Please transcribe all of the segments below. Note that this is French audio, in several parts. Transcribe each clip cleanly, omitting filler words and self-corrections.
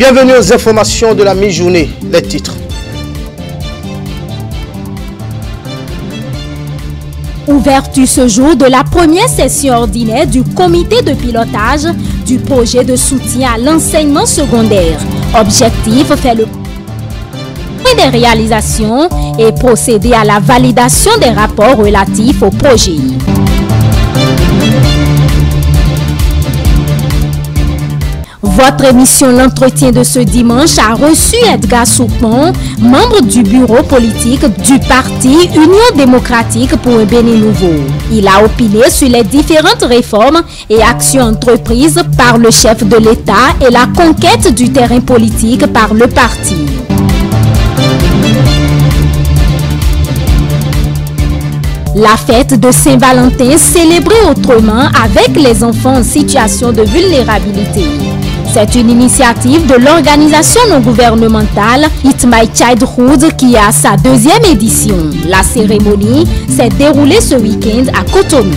Bienvenue aux informations de la mi-journée, les titres. Ouverture ce jour de la première session ordinaire du comité de pilotage du projet de soutien à l'enseignement secondaire. Objectif, faire le point des réalisations et procéder à la validation des rapports relatifs au projet. Votre émission L'Entretien de ce dimanche a reçu Edgar Soupon, membre du bureau politique du parti Union démocratique pour un Bénin nouveau. Il a opiné sur les différentes réformes et actions entreprises par le chef de l'État et la conquête du terrain politique par le parti. La fête de Saint-Valentin célébrée autrement avec les enfants en situation de vulnérabilité. C'est une initiative de l'organisation non gouvernementale It's My Childhood qui a sa deuxième édition. La cérémonie s'est déroulée ce week-end à Cotonou.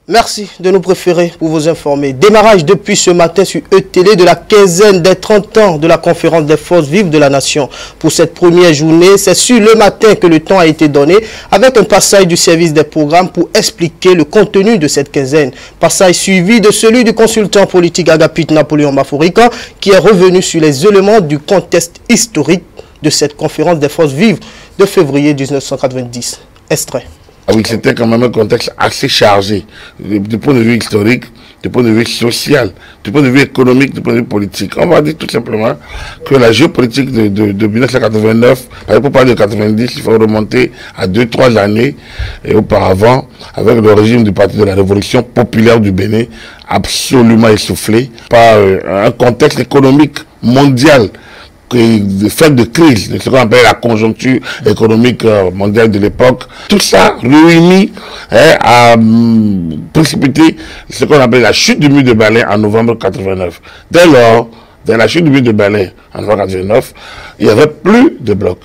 Merci de nous préférer pour vous informer. Démarrage depuis ce matin sur E-Télé de la quinzaine des 30 ans de la conférence des forces vives de la nation. Pour cette première journée, c'est sur le matin que le temps a été donné avec un passage du service des programmes pour expliquer le contenu de cette quinzaine. Passage suivi de celui du consultant politique Agapit Napoléon Mafourika qui est revenu sur les éléments du contexte historique de cette conférence des forces vives de février 1990. Extrait. Ah oui, c'était quand même un contexte assez chargé, du point de vue historique, du point de vue social, du point de vue économique, du point de vue politique. On va dire tout simplement que la géopolitique de 1989, pour parler de 90, il faut remonter à 2-3 années et auparavant, avec le régime du Parti de la Révolution populaire du Bénin, absolument essoufflé par un contexte économique mondial fait de crise, de ce qu'on appelle la conjoncture économique mondiale de l'époque. Tout ça réuni a précipité ce qu'on appelle la chute du mur de Berlin en novembre 89. Dès lors, dès la chute du mur de Berlin en novembre 89, il n'y avait plus de bloc.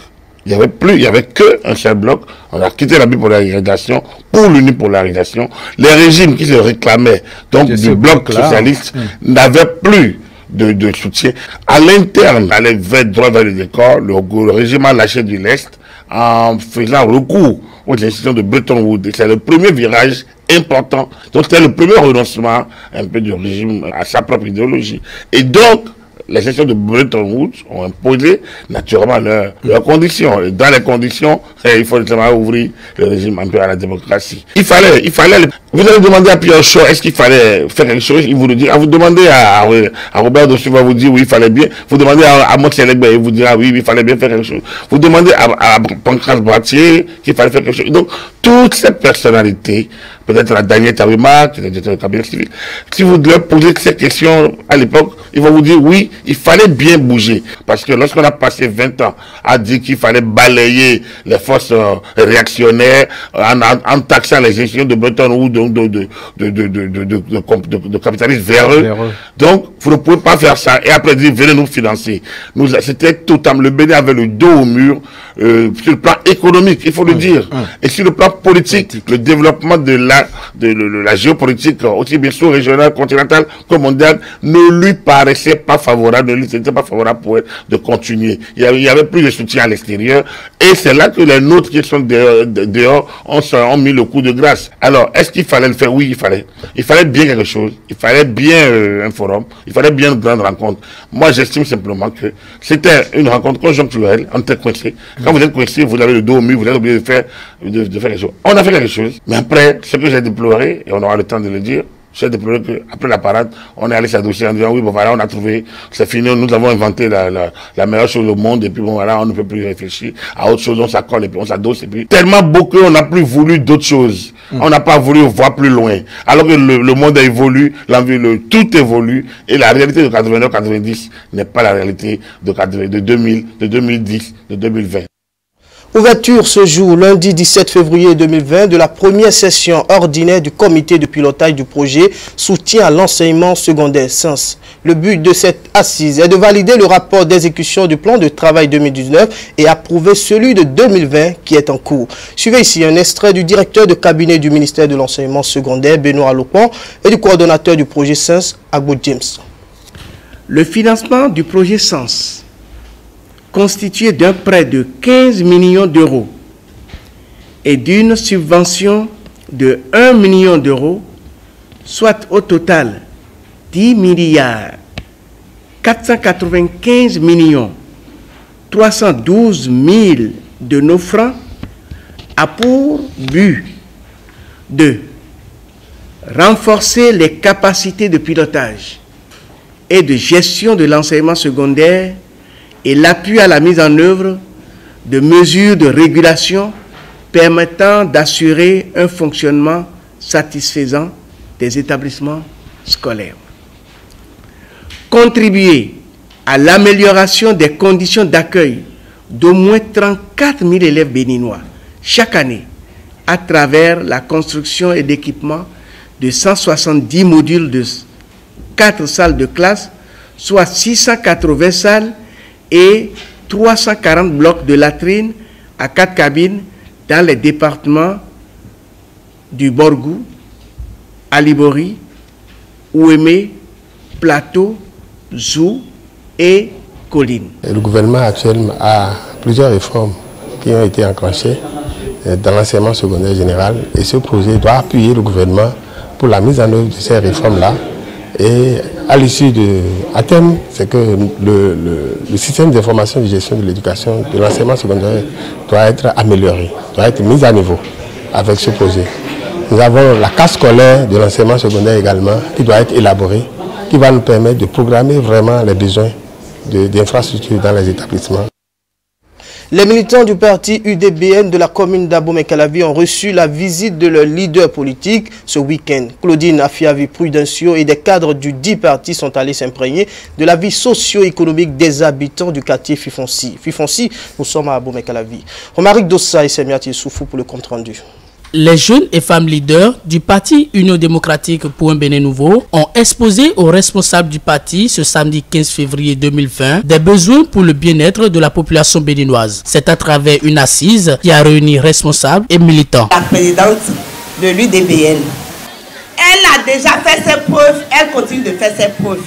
Il y avait qu'un seul bloc. On a quitté la bipolarisation pour l'unipolarisation. Les régimes qui se réclamaient donc du bloc socialiste n'avaient plus de soutien. À l'interne, aller droit vers le décor, le régime a lâché du lest en faisant recours aux institutions de Bretton Woods. C'est le premier virage important. Donc c'était le premier renoncement un peu du régime à sa propre idéologie. Et donc, les institutions de Bretton Woods ont imposé naturellement leurs conditions. Et dans les conditions, il faut notamment ouvrir le régime un peu à la démocratie. Il fallait. Vous allez demander à Pierre Chaud, est-ce qu'il fallait faire quelque chose? Il vous le dit. Vous demandez à Robert Dossu, va vous dire oui, il fallait bien. Vous demandez à Montse Legbe, il vous dira oui, il fallait bien faire quelque chose. Vous demandez à Pancras Bratier qu'il fallait faire quelque chose. Donc, toutes ces personnalités, peut-être la Daniel Tarima, qui était un cabinet civil, si vous leur posez ces questions à l'époque, ils vont vous dire oui, il fallait bien bouger. Parce que lorsqu'on a passé 20 ans à dire qu'il fallait balayer les forces réactionnaires en taxant les institutions de Bretton Woods de capitalisme véreux. Donc, vous ne pouvez pas faire ça et après dire venez nous financer. C'était totalement, le Bénin avait le dos au mur sur le plan économique, il faut le dire. Et sur le plan politique, le développement de la géopolitique, aussi bien sous-régionale, continentale que mondiale, ne lui paraissait pas favorable, n'était pas favorable pour elle de continuer. Il y avait plus de soutien à l'extérieur et c'est là que les nôtres qui sont dehors ont mis le coup de grâce. Alors, est-ce qu'il fallait le faire? Oui, il fallait. Il fallait bien quelque chose. Il fallait bien un forum. Il fallait bien une grande rencontre. Moi, j'estime simplement que c'était une rencontre conjoncturelle. On était coincé. Quand vous êtes coincé, vous avez le dos au mur, vous êtes obligé de faire quelque chose. On a fait quelque chose. Mais après, ce que j'ai déploré, et on aura le temps de le dire, j'ai déploré qu'après la parade, on est allé s'adoucir en disant oui, bon voilà, on a trouvé, c'est fini, nous avons inventé la meilleure chose au monde, et puis bon voilà, on ne peut plus réfléchir à autre chose, on s'accorde et puis on s'adosse, et puis tellement beaucoup, on n'a plus voulu d'autres choses. On n'a pas voulu voir plus loin. Alors que le monde a évolué, tout évolue, et la réalité de 89-90 n'est pas la réalité de 2000, de 2010, de 2020. Ouverture ce jour, lundi 17 février 2020, de la première session ordinaire du comité de pilotage du projet Soutien à l'enseignement secondaire SENS. Le but de cette assise est de valider le rapport d'exécution du plan de travail 2019 et approuver celui de 2020 qui est en cours. Suivez ici un extrait du directeur de cabinet du ministère de l'enseignement secondaire, Benoît Alokwan, et du coordonnateur du projet SENS, Agbo James. Le financement du projet SENS, constitué d'un prêt de 15 millions d'euros et d'une subvention de 1 million d'euros, soit au total 10 milliards 495 millions 312 000 de nos francs, a pour but de renforcer les capacités de pilotage et de gestion de l'enseignement secondaire et l'appui à la mise en œuvre de mesures de régulation permettant d'assurer un fonctionnement satisfaisant des établissements scolaires. Contribuer à l'amélioration des conditions d'accueil d'au moins 34 000 élèves béninois chaque année à travers la construction et l'équipement de 170 modules de 4 salles de classe, soit 680 salles et 340 blocs de latrines à 4 cabines dans les départements du Borgou, Alibori, Ouémé, Plateau, Zou et Colline. Le gouvernement actuel a plusieurs réformes qui ont été enclenchées dans l'enseignement secondaire général et ce projet doit appuyer le gouvernement pour la mise en œuvre de ces réformes-là. Et à l'issue à terme, c'est que le système d'information de gestion de l'éducation, de l'enseignement secondaire doit être amélioré, doit être mis à niveau avec ce projet. Nous avons la carte scolaire de l'enseignement secondaire également qui doit être élaborée, qui va nous permettre de programmer vraiment les besoins d'infrastructures dans les établissements. Les militants du parti UDBN de la commune d'Abomey-Calavi ont reçu la visite de leur leader politique ce week-end. Claudine Afiavi-Prudencio et des cadres du dit parti sont allés s'imprégner de la vie socio-économique des habitants du quartier Fifonsi. Fifonsi, nous sommes à Abomey-Calavi. Romaric Dossa et Semiati Soufou pour le compte rendu. Les jeunes et femmes leaders du parti Union démocratique pour un Bénin nouveau ont exposé aux responsables du parti ce samedi 15 février 2020 des besoins pour le bien-être de la population béninoise. C'est à travers une assise qui a réuni responsables et militants. La présidente de l'UDBN, elle a déjà fait ses preuves, elle continue de faire ses preuves.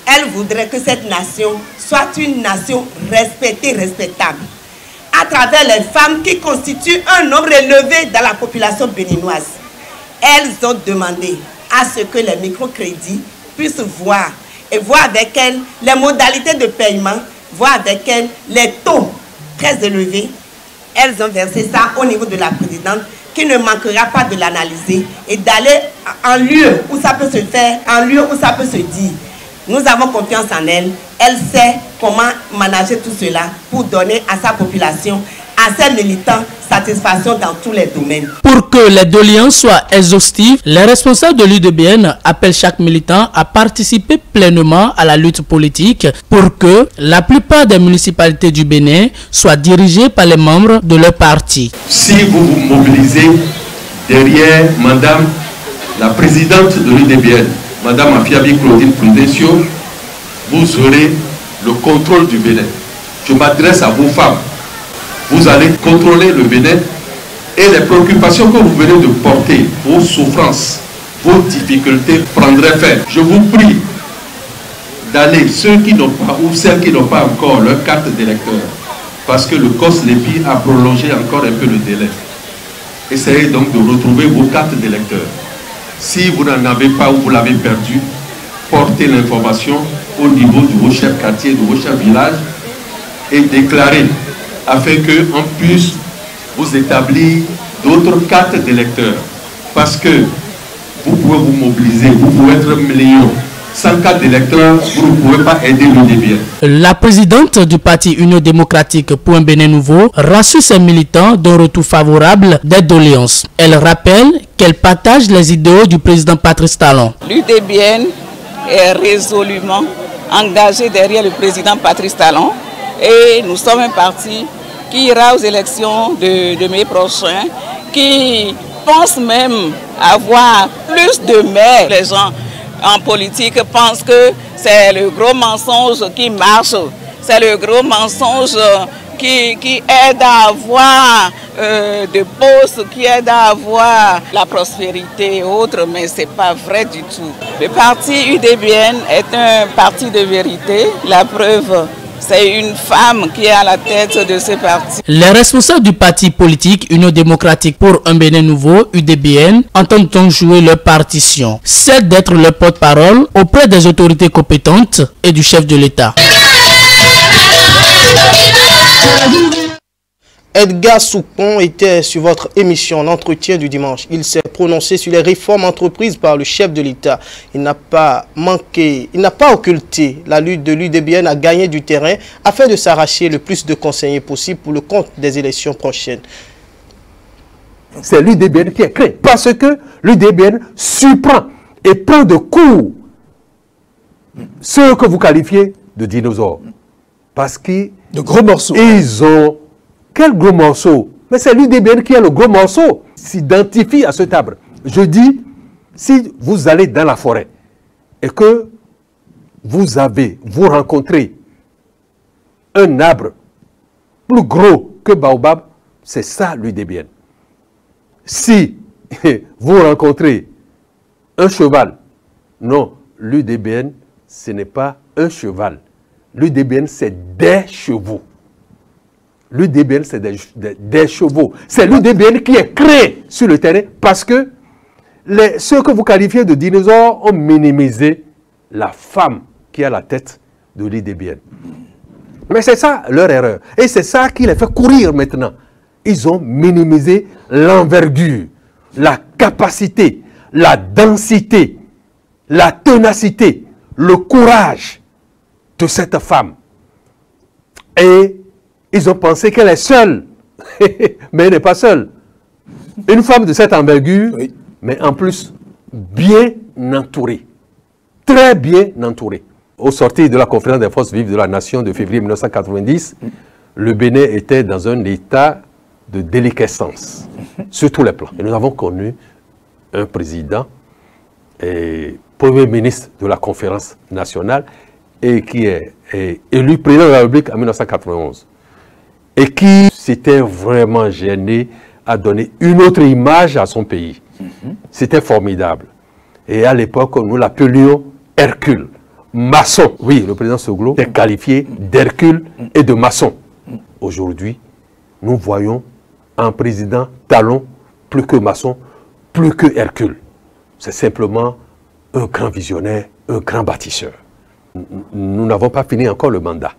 Elle voudrait que cette nation soit une nation respectée, respectable, à travers les femmes qui constituent un nombre élevé dans la population béninoise. Elles ont demandé à ce que les microcrédits puissent voir et voir avec elles les modalités de paiement, voir avec elles les taux très élevés. Elles ont versé ça au niveau de la présidente qui ne manquera pas de l'analyser et d'aller en lieu où ça peut se faire, en lieu où ça peut se dire. Nous avons confiance en elle. Elle sait comment manager tout cela pour donner à sa population, à ses militants, satisfaction dans tous les domaines. Pour que les doléances soient exhaustives, les responsables de l'UDBN appellent chaque militant à participer pleinement à la lutte politique pour que la plupart des municipalités du Bénin soient dirigées par les membres de leur parti. Si vous vous mobilisez derrière Madame la présidente de l'UDBN, Madame Afiavi-Prudencio, vous aurez le contrôle du Bénin. Je m'adresse à vos femmes. Vous allez contrôler le Bénin et les préoccupations que vous venez de porter, vos souffrances, vos difficultés prendraient fin. Je vous prie d'aller, ceux qui n'ont pas ou celles qui n'ont pas encore leur carte d'électeur, parce que le COS-LEPI a prolongé encore un peu le délai. Essayez donc de retrouver vos cartes d'électeur. Si vous n'en avez pas ou vous l'avez perdu, portez l'information au niveau de vos chefs quartiers, de vos chefs villages et déclarez afin qu'on puisse vous établir d'autres cartes d'électeurs. Parce que vous pouvez vous mobiliser, vous pouvez être millions. Sans carte d'électeur, vous ne pouvez pas aider l'UDBN. La présidente du parti Union démocratique pour un Bénin nouveau rassure ses militants d'un retour favorable des doléances. Elle rappelle qu'elle partage les idéaux du président Patrice Talon. L'UDBN est résolument engagé derrière le président Patrice Talon et nous sommes un parti qui ira aux élections de mai prochain, qui pense même avoir plus de maires. Les gens en politique pensent que c'est le gros mensonge qui marche, c'est le gros mensonge qui aide à avoir des postes, qui aide à avoir la prospérité et autres, mais ce n'est pas vrai du tout. Le parti UDBN est un parti de vérité. La preuve, c'est une femme qui est à la tête de ce parti. Les responsables du parti politique Union démocratique pour un Bénin nouveau, UDBN, entendent donc jouer leur partition, celle d'être leur porte-parole auprès des autorités compétentes et du chef de l'État. Edgar Soupon était sur votre émission L'Entretien du dimanche. Il s'est prononcé sur les réformes entreprises par le chef de l'État. Il n'a pas occulté la lutte de l'UDBN à gagner du terrain afin de s'arracher le plus de conseillers possible pour le compte des élections prochaines. C'est l'UDBN qui est créé parce que l'UDBN surprend et prend de court ceux que vous qualifiez de dinosaures. Parce qu'ils de gros morceaux. Ils ont... Quel gros morceau? Mais c'est l'UDBN qui est le gros morceau. S'identifie à cet arbre. Je dis, si vous allez dans la forêt et que vous rencontrez un arbre plus gros que Baobab, c'est ça l'UDBN. Si vous rencontrez un cheval, non, l'UDBN, ce n'est pas un cheval. L'UDBN, c'est des chevaux. L'UDBN, c'est des chevaux. C'est l'UDBN qui est créé sur le terrain parce que ceux que vous qualifiez de dinosaures ont minimisé la femme qui est à la tête de l'UDBN. Mais c'est ça leur erreur. Et c'est ça qui les fait courir maintenant. Ils ont minimisé l'envergure, la capacité, la densité, la ténacité, le courage de cette femme. Et ils ont pensé qu'elle est seule, mais elle n'est pas seule. Une femme de cette envergure, oui, mais en plus bien entourée, très bien entourée. Au sortir de la conférence des forces vives de la nation de février 1990, le Bénin était dans un état de déliquescence sur tous les plans. Et nous avons connu un président et premier ministre de la conférence nationale et qui est élu président de la République en 1991. Et qui s'était vraiment gêné à donner une autre image à son pays. C'était formidable. Et à l'époque, nous l'appelions Hercule, maçon. Oui, le président Soglo est qualifié d'Hercule et de maçon. Aujourd'hui, nous voyons un président Talon plus que maçon, plus que Hercule. C'est simplement un grand visionnaire, un grand bâtisseur. Nous n'avons pas fini encore le mandat.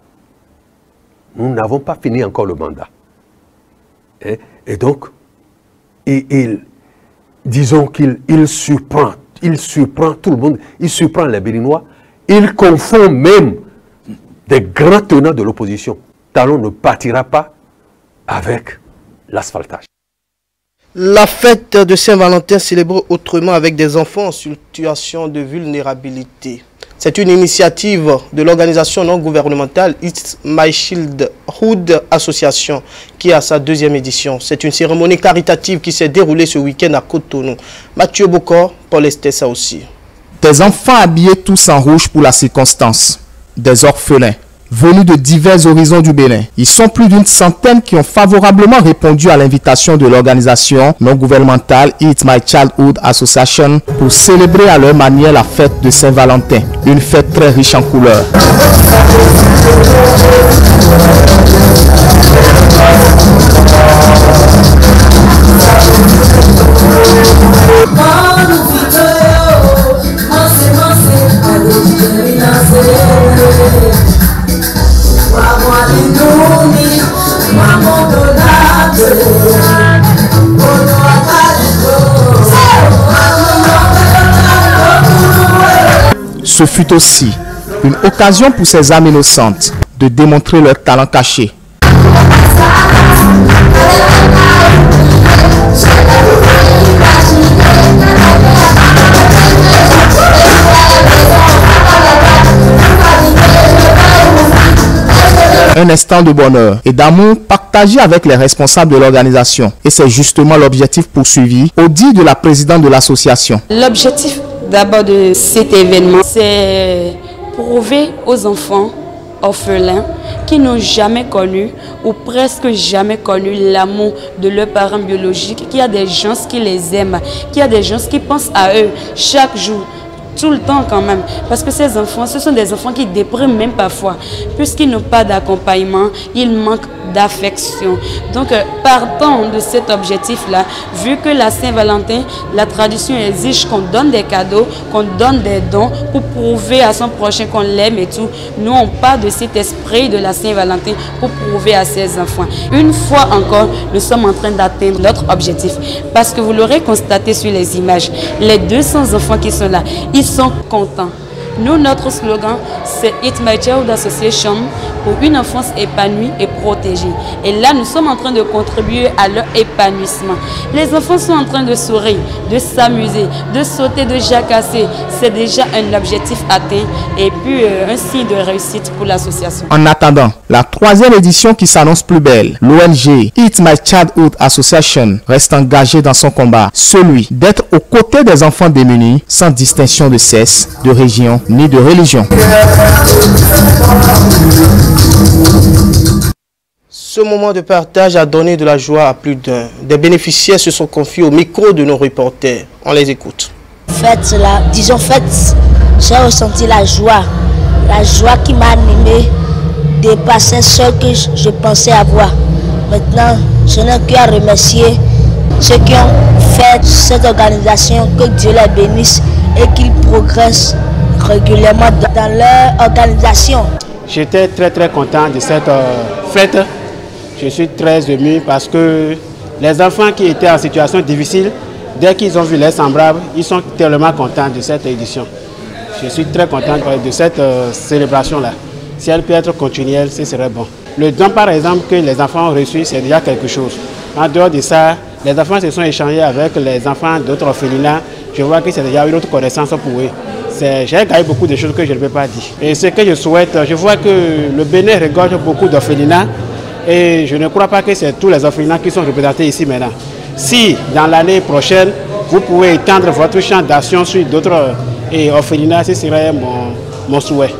Nous n'avons pas fini encore le mandat. Et donc, disons qu'il surprend tout le monde, il surprend les Béninois, il confond même des grands tenants de l'opposition. Talon ne partira pas avec l'asphaltage. La fête de Saint-Valentin célébrée autrement avec des enfants en situation de vulnérabilité. C'est une initiative de l'organisation non gouvernementale It's My Childhood Association qui a sa deuxième édition. C'est une cérémonie caritative qui s'est déroulée ce week-end à Cotonou. Mathieu Bokor, Paul Estessa aussi. Des enfants habillés tous en rouge pour la circonstance. Des orphelins venus de divers horizons du Bénin. Ils sont plus d'une centaine qui ont favorablement répondu à l'invitation de l'organisation non gouvernementale It's My Childhood Association pour célébrer à leur manière la fête de Saint-Valentin, une fête très riche en couleurs. Ce fut aussi une occasion pour ces âmes innocentes de démontrer leur talent caché. un instant de bonheur et d'amour partagé avec les responsables de l'organisation. Et c'est justement l'objectif poursuivi au dit de la présidente de l'association. L'objectif d'abord de cet événement, c'est prouver aux enfants orphelins qui n'ont jamais connu ou presque jamais connu l'amour de leurs parents biologiques, qu'il y a des gens qui les aiment, qu'il y a des gens qui pensent à eux chaque jour, tout le temps quand même. Parce que ces enfants, ce sont des enfants qui dépriment même parfois. Puisqu'ils n'ont pas d'accompagnement, ils manquent d'affection. Donc, partant de cet objectif-là, vu que la Saint-Valentin, la tradition exige qu'on donne des cadeaux, qu'on donne des dons pour prouver à son prochain qu'on l'aime et tout, nous, on part de cet esprit de la Saint-Valentin pour prouver à ces enfants. Une fois encore, nous sommes en train d'atteindre notre objectif. Parce que vous l'aurez constaté sur les images, les 200 enfants qui sont là, ils sont contents. Nous, notre slogan, c'est It's My Child Association pour une enfance épanouie et protégée. Et là, nous sommes en train de contribuer à leur épanouissement. Les enfants sont en train de sourire, de s'amuser, de sauter, de jacasser. C'est déjà un objectif atteint et puis un signe de réussite pour l'association. En attendant la 3e édition qui s'annonce plus belle, l'ONG It's My Childhood Association reste engagée dans son combat, celui d'être aux côtés des enfants démunis, sans distinction de sexe, de région ni de religion. Ce moment de partage a donné de la joie à plus d'un. Des bénéficiaires se sont confiés au micro de nos reporters. On les écoute. Fête, j'ai ressenti la joie qui m'a animé de dépasser ce que je pensais avoir. Maintenant, je n'ai qu'à remercier ceux qui ont fait cette organisation, que Dieu les bénisse et qu'ils progressent régulièrement dans leur organisation. J'étais très content de cette fête. Je suis très ému parce que les enfants qui étaient en situation difficile, dès qu'ils ont vu les semblables, ils sont tellement contents de cette édition. Je suis très content de cette célébration-là. Si elle peut être continuelle, ce serait bon. Le don, par exemple, que les enfants ont reçu, c'est déjà quelque chose. En dehors de ça, les enfants se sont échangés avec les enfants d'autres orphelinats. Je vois que c'est déjà une autre connaissance pour eux. J'ai gagné beaucoup de choses que je ne peux pas dire. Et ce que je souhaite, je vois que le Bénin regorge beaucoup d'orphelinats et je ne crois pas que c'est tous les orphelinats qui sont représentés ici maintenant. Si dans l'année prochaine, vous pouvez étendre votre champ d'action sur d'autres orphelinats, ce serait mon souhait.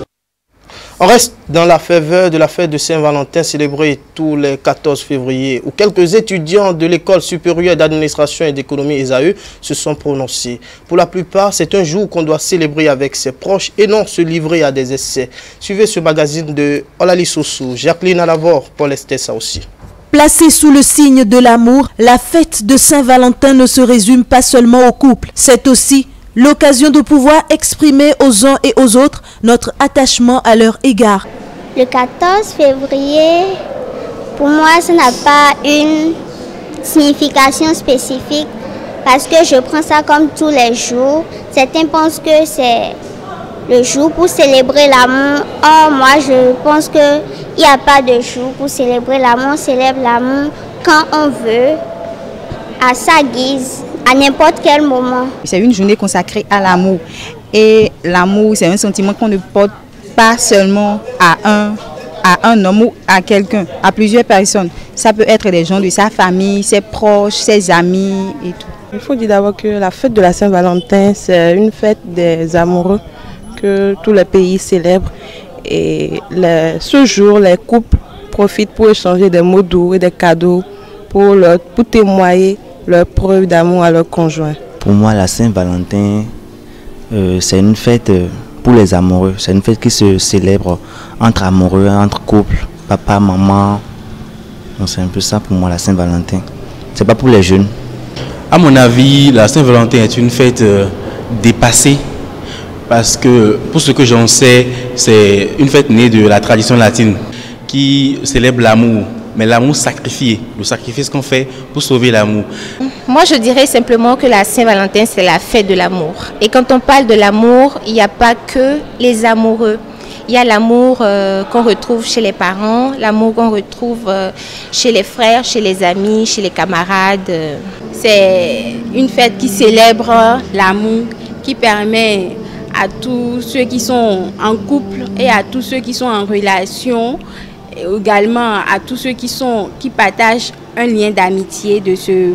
On reste dans la faveur de la fête de Saint-Valentin célébrée tous les 14 février où quelques étudiants de l'école supérieure d'administration et d'économie ESAE se sont prononcés. Pour la plupart, c'est un jour qu'on doit célébrer avec ses proches et non se livrer à des essais. Suivez ce magazine de Olali Sossou, Jacqueline Alavor, Paul Estessa aussi. Placée sous le signe de l'amour, la fête de Saint-Valentin ne se résume pas seulement au couple. C'est aussi l'occasion de pouvoir exprimer aux uns et aux autres notre attachement à leur égard. Le 14 février, pour moi, ça n'a pas une signification spécifique parce que je prends ça comme tous les jours. Certains pensent que c'est le jour pour célébrer l'amour. Or, moi, je pense qu'il n'y a pas de jour pour célébrer l'amour. On célèbre l'amour quand on veut, à sa guise, à n'importe quel moment. C'est une journée consacrée à l'amour. Et l'amour, c'est un sentiment qu'on ne porte pas seulement à un homme ou à quelqu'un, à plusieurs personnes. Ça peut être des gens de sa famille, ses proches, ses amis et tout. Il faut dire d'abord que la fête de la Saint-Valentin, c'est une fête des amoureux que tous les pays célèbrent. Et ce jour, les couples profitent pour échanger des mots doux et des cadeaux pour témoigner leur preuve d'amour à leur conjoint. Pour moi, la Saint-Valentin, c'est une fête pour les amoureux. C'est une fête qui se célèbre entre amoureux, entre couples, papa, maman. C'est un peu ça pour moi, la Saint-Valentin. C'est pas pour les jeunes. À mon avis, la Saint-Valentin est une fête dépassée. Parce que, pour ce que j'en sais, c'est une fête née de la tradition latine qui célèbre l'amour. Mais l'amour sacrifié, le sacrifice qu'on fait pour sauver l'amour. Moi, je dirais simplement que la Saint-Valentin, c'est la fête de l'amour. Et quand on parle de l'amour, il n'y a pas que les amoureux. Il y a l'amour qu'on retrouve chez les parents, l'amour qu'on retrouve chez les frères, chez les amis, chez les camarades. C'est une fête qui célèbre l'amour, qui permet à tous ceux qui sont en couple et à tous ceux qui sont en relation également à tous ceux qui partagent un lien d'amitié de se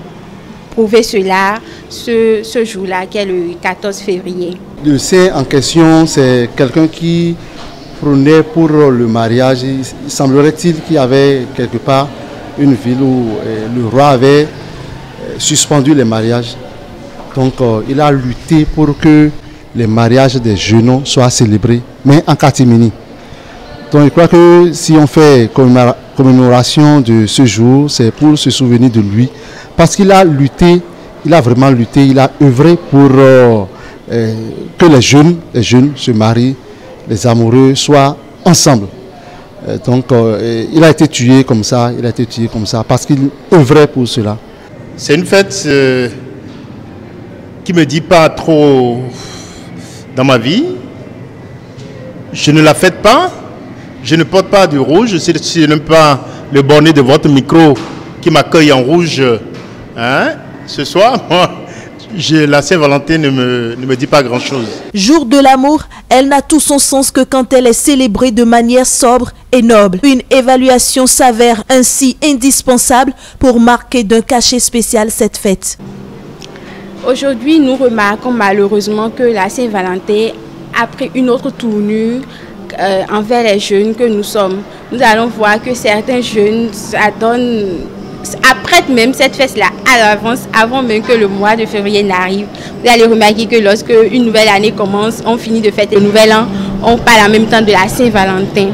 prouver cela ce jour-là, qui est le 14 février. Le saint en question, c'est quelqu'un qui prônait pour le mariage. Il semblerait-il qu'il y avait quelque part une ville où le roi avait suspendu les mariages. Donc il a lutté pour que les mariages des jeunes soient célébrés, mais en catimini. Donc je crois que si on fait commémoration de ce jour, c'est pour se souvenir de lui. Parce qu'il a lutté, il a vraiment lutté, il a œuvré pour que les jeunes se marient, les amoureux soient ensemble. Donc il a été tué comme ça, parce qu'il œuvrait pour cela. C'est une fête qui ne me dit pas trop dans ma vie. Je ne la fête pas, je ne porte pas de rouge, je n'aime pas le bonnet de votre micro qui m'accueille en rouge. Ce soir, moi, la Saint-Valentin ne me dit pas grand-chose. Jour de l'amour, elle n'a tout son sens que quand elle est célébrée de manière sobre et noble. Une évaluation s'avère ainsi indispensable pour marquer d'un cachet spécial cette fête. Aujourd'hui, nous remarquons malheureusement que la Saint-Valentin a pris une autre tournure envers les jeunes que nous sommes. Nous allons voir que certains jeunes apprêtent même cette fête-là à l'avance, avant même que le mois de février n'arrive. Vous allez remarquer que lorsque une nouvelle année commence, on finit de fêter le nouvel an, on parle en même temps de la Saint-Valentin.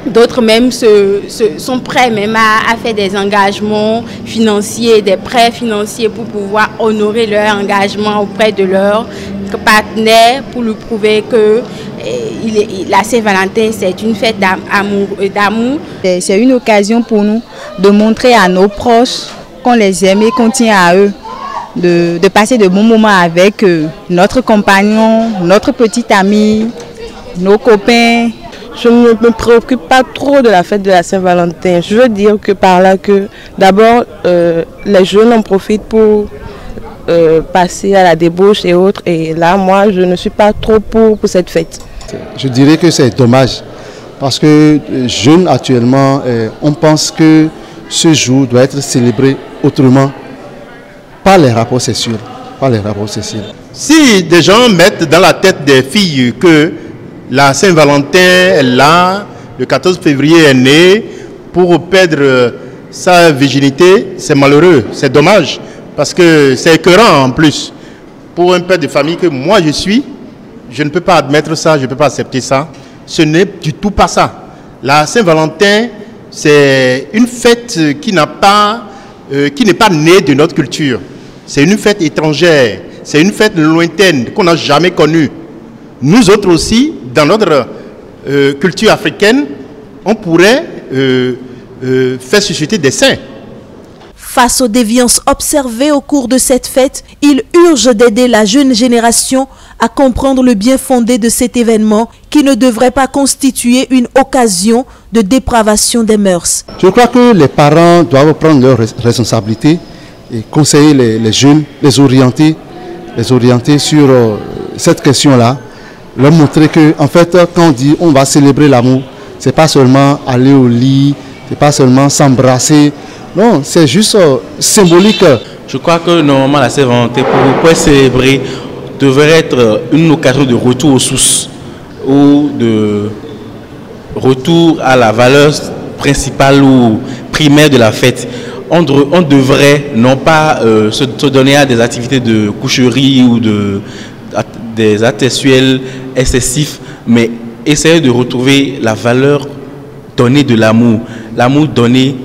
D'autres même sont prêts même à faire des engagements financiers, des prêts financiers pour pouvoir honorer leur engagement auprès de leur partenaire, pour lui prouver que la Saint-Valentin, c'est une fête d'amour. C'est une occasion pour nous de montrer à nos proches qu'on les aime et qu'on tient à eux, de passer de bons moments avec notre compagnon, notre petit ami, nos copains. Je ne me préoccupe pas trop de la fête de la Saint-Valentin. Je veux dire que par là que d'abord les jeunes en profitent pour passer à la débauche et autres. Et là, moi, je ne suis pas trop pour cette fête. Je dirais que c'est dommage parce que jeunes actuellement, on pense que ce jour doit être célébré autrement par les rapports sexuels. Si des gens mettent dans la tête des filles que la Saint-Valentin est là, le 14 février est né pour perdre sa virginité, c'est malheureux, c'est dommage, parce que c'est écœurant en plus. Pour un père de famille que moi je suis, je ne peux pas admettre ça, je ne peux pas accepter ça. Ce n'est du tout pas ça. La Saint-Valentin, c'est une fête qui n'est pas née de notre culture. C'est une fête étrangère, c'est une fête lointaine qu'on n'a jamais connue. Nous autres aussi, dans notre culture africaine, on pourrait faire susciter des saints. Face aux déviances observées au cours de cette fête, il urge d'aider la jeune génération à comprendre le bien fondé de cet événement qui ne devrait pas constituer une occasion de dépravation des mœurs. Je crois que les parents doivent prendre leurs responsabilités et conseiller les jeunes, les orienter sur cette question-là. Leur montrer que, en fait, quand on dit on va célébrer l'amour, c'est pas seulement aller au lit, c'est pas seulement s'embrasser. Non, c'est juste symbolique. Je crois que normalement la Saint-Valentin, pour célébrer, devrait être une occasion de retour aux sources ou de retour à la valeur principale ou primaire de la fête. On devrait non pas se donner à des activités de coucherie ou des actes sexuels excessifs, mais essayer de retrouver la valeur donnée de l'amour. L'amour donné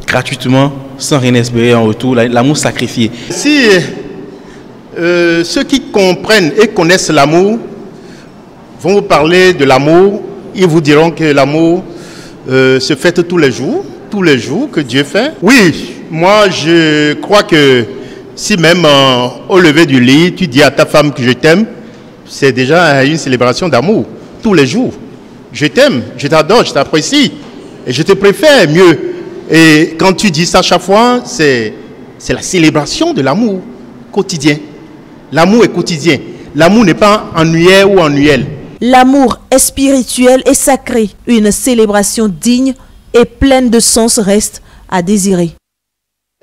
gratuitement, sans rien espérer en retour, l'amour sacrifié. Si ceux qui comprennent et connaissent l'amour vont vous parler de l'amour, ils vous diront que l'amour se fête tous les jours que Dieu fait. Oui, moi je crois que si même au lever du lit, tu dis à ta femme que je t'aime, c'est déjà une célébration d'amour, tous les jours. Je t'aime, je t'adore, je t'apprécie et je te préfère mieux. Et quand tu dis ça chaque fois, c'est la célébration de l'amour quotidien. L'amour est quotidien. L'amour n'est pas annuel ou annuel. L'amour est spirituel et sacré. Une célébration digne et pleine de sens reste à désirer.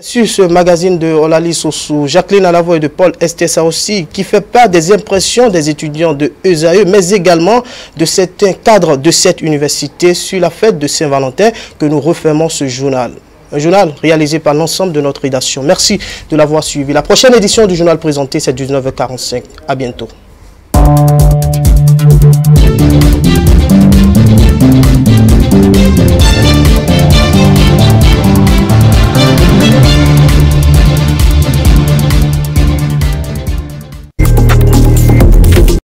Sur ce magazine de Olali Sossou, Jacqueline Alavoie et de Paul Estessa aussi, qui fait part des impressions des étudiants de ESAE, mais également de certains cadres de cette université sur la fête de Saint-Valentin que nous refermons ce journal. Un journal réalisé par l'ensemble de notre rédaction. Merci de l'avoir suivi. La prochaine édition du journal présenté, c'est 19h45. À bientôt.